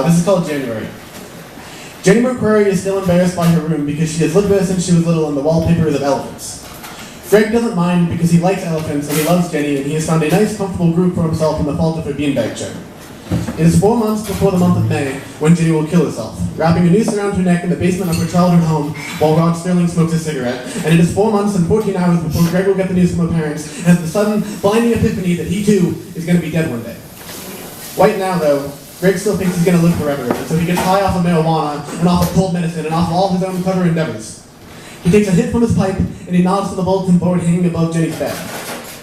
This is called January. Jenny McCrory is still embarrassed by her room because she has lived there since she was little and the wallpaper is of elephants. Greg doesn't mind because he likes elephants and he loves Jenny and he has found a nice, comfortable group for himself in the fault of her beanbag chair. It is 4 months before the month of May when Jenny will kill herself, wrapping a noose around her neck in the basement of her childhood home while Rod Sterling smokes a cigarette. And it is 4 months and 14 hours before Greg will get the news from her parents and has the sudden, blinding epiphany that he too is going to be dead one day. Right now, though, Greg still thinks he's going to live forever, and so he gets high off of marijuana and off of cold medicine and off of all his own clever endeavors. He takes a hit from his pipe and he nods to the bulletin board hanging above Jenny's bed.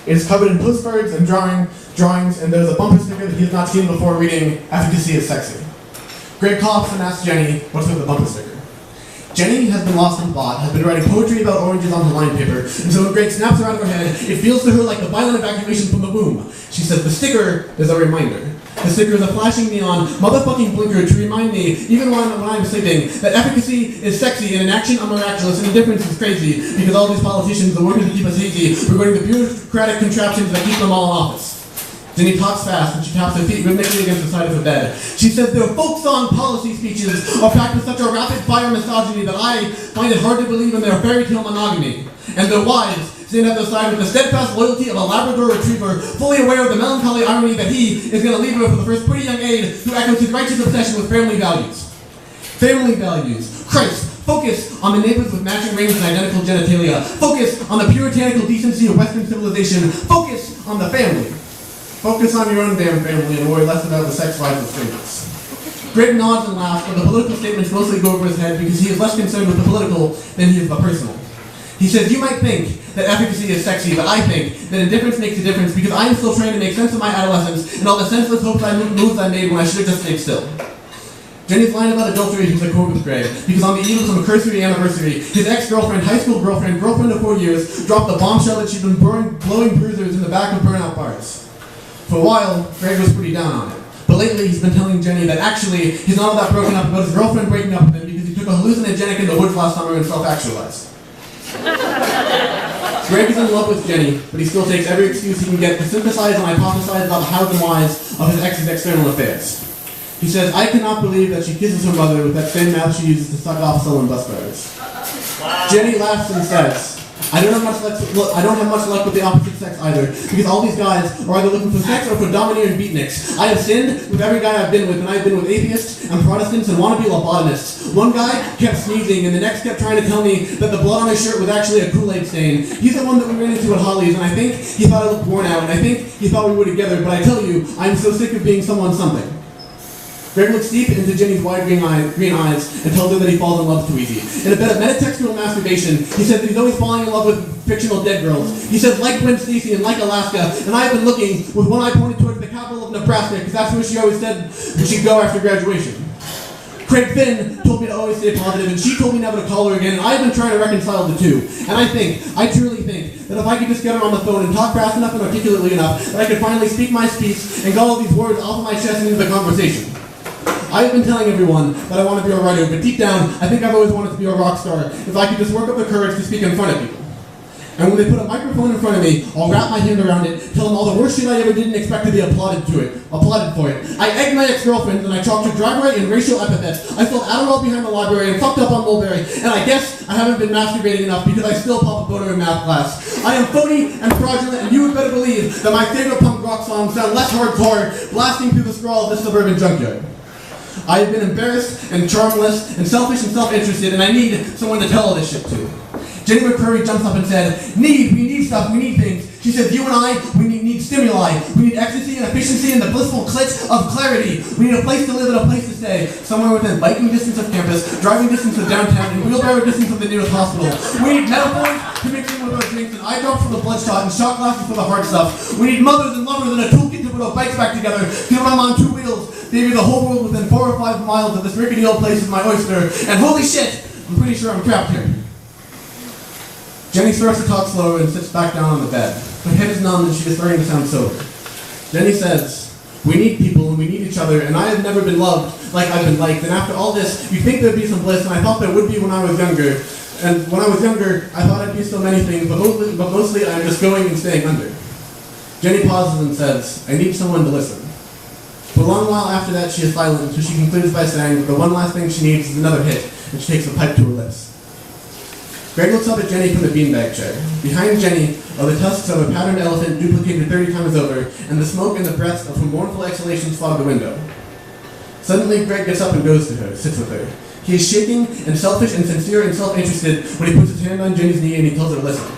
It is covered in postcards and drawings, and there's a bumper sticker that he has not seen before reading, "Efficacy is sexy." Greg coughs and asks Jenny, what's with the bumper sticker? Jenny has been lost in thought, has been writing poetry about oranges on her line paper, and so when Greg snaps around her head, it feels to her like the violent evacuation from the womb. She says the sticker is a reminder. The sticker is a flashing neon motherfucking blinker to remind me, even when I'm sleeping, that efficacy is sexy and inaction are miraculous and indifference is crazy because all these politicians are working to keep us hazy regarding the bureaucratic contraptions that keep them all in office. Jenny talks fast and she taps her feet rhythmically against the side of her bed. She says their folk song policy speeches are packed with such a rapid-fire misogyny that I find it hard to believe in their fairy tale monogamy. And their wives stand at their side with the steadfast loyalty of a Labrador retriever, fully aware of the melancholy irony that he is going to leave her for the first pretty young aide who echoes his righteous obsession with family values. Family values. Christ, focus on the neighbors with matching rings and identical genitalia. Focus on the puritanical decency of Western civilization. Focus on the family. Focus on your own damn family and worry less about the sex lives of strangers. Greg nods and laughs, but the political statements mostly go over his head because he is less concerned with the political than he is the personal. He says, you might think that efficacy is sexy, but I think that indifference makes a difference because I am still trying to make sense of my adolescence and all the senseless moves I made when I should have just stayed still. Jenny's line about adultery is a quote with Greg, because on the eve of some cursory anniversary, his ex-girlfriend, high school girlfriend of 4 years, dropped the bombshell that she'd been blowing bruisers in the back of burnout bars. For a while, Greg was pretty down on it. But lately, he's been telling Jenny that actually, he's not all that broken up about his girlfriend breaking up with him because he took a hallucinogenic in the woods last summer and self-actualized. Greg is in love with Jenny, but he still takes every excuse he can get to synthesize and hypothesize about the hows and whys of his ex's external affairs. He says, I cannot believe that she kisses her mother with that same mouth she uses to suck off stolen bus drivers. Wow. Jenny laughs and says, I don't have much luck with the opposite sex either, because all these guys are either looking for sex or for domineering beatniks. I have sinned with every guy I've been with, and I've been with atheists and Protestants and wannabe lobotomists. One guy kept sneezing, and the next kept trying to tell me that the blood on his shirt was actually a Kool-Aid stain. He's the one that we ran into at Holly's, and I think he thought I looked worn out, and I think he thought we were together, but I tell you, I'm so sick of being someone something. Greg looks deep into Jenny's wide green eyes and tells her that he falls in love too easy. In a bit of metatextual masturbation, he says that he's always falling in love with fictional dead girls. He says, like Gwen Stacy and like Alaska, and I've been looking with one eye pointed towards the capital of Nebraska, because that's where she always said she'd go after graduation. Craig Finn told me to always stay positive, and she told me never to call her again, and I've been trying to reconcile the two. And I truly think, that if I could just get her on the phone and talk fast enough and articulately enough, that I could finally speak my speech and get all these words off of my chest and into the conversation. I have been telling everyone that I want to be a writer, but deep down, I think I've always wanted to be a rock star if I could just work up the courage to speak in front of people. And when they put a microphone in front of me, I'll wrap my hand around it, tell them all the worst shit I ever did and expect to be applauded for it. I egged my ex-girlfriends and I talked to drag and racial epithets. I filled Adderall behind the library and fucked up on Mulberry, and I guess I haven't been masturbating enough because I still pop a boner in math class. I am phony and fraudulent, and you would better believe that my favorite punk rock songs sound less hardcore, blasting through the scrawl of this suburban junkyard. I have been embarrassed and charmless and selfish and self-interested, and I need someone to tell all this shit to. Jenny McCrory jumps up and said, we need stuff, we need things. She says, you and I, we need stimuli. We need ecstasy and efficiency and the blissful clit of clarity. We need a place to live and a place to stay. Somewhere within biking distance of campus, driving distance of downtown, and wheelbarrow distance of the nearest hospital. We need metaphors to mix in with our drinks, and eye drops for the bloodshot, and shot glasses for the hard stuff. We need mothers and lovers and a toolkit to put our bikes back together, to run on 2 wheels. Baby, the whole world within 4 or 5 miles of this rickety old place is my oyster. And holy shit, I'm pretty sure I'm trapped here. Jenny starts to talk slower and sits back down on the bed. Her head is numb and she is starting to sound sober. Jenny says, we need people and we need each other, and I have never been loved like I've been liked. And after all this, you'd think there'd be some bliss, and I thought there would be when I was younger. And when I was younger, I thought I'd be so many things, but mostly I'm just going and staying under. Jenny pauses and says, I need someone to listen. For a long while after that, she is silent until she concludes by saying that the one last thing she needs is another hit, and she takes the pipe to her lips. Greg looks up at Jenny from the beanbag chair. Behind Jenny are the tusks of a patterned elephant duplicated 30 times over, and the smoke and the breaths of her mournful exhalations fog the window. Suddenly, Greg gets up and goes to her, sits with her. He is shaking and selfish and sincere and self-interested when he puts his hand on Jenny's knee and he tells her to listen.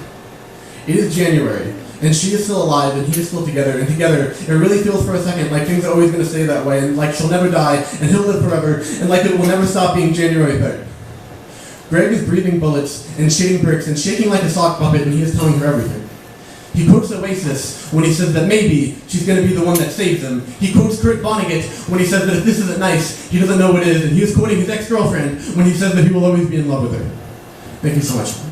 It is January, and she is still alive and he is still together, and together it really feels for a second like things are always going to stay that way, and like she'll never die, and he'll live forever, and like it will never stop being January 3rd. Greg is breathing bullets and shitting bricks and shaking like a sock puppet, and he is telling her everything. He quotes Oasis when he says that maybe she's going to be the one that saves him. He quotes Kurt Vonnegut when he says that if this isn't nice, he doesn't know what is, and he is quoting his ex-girlfriend when he says that he will always be in love with her. Thank you so much.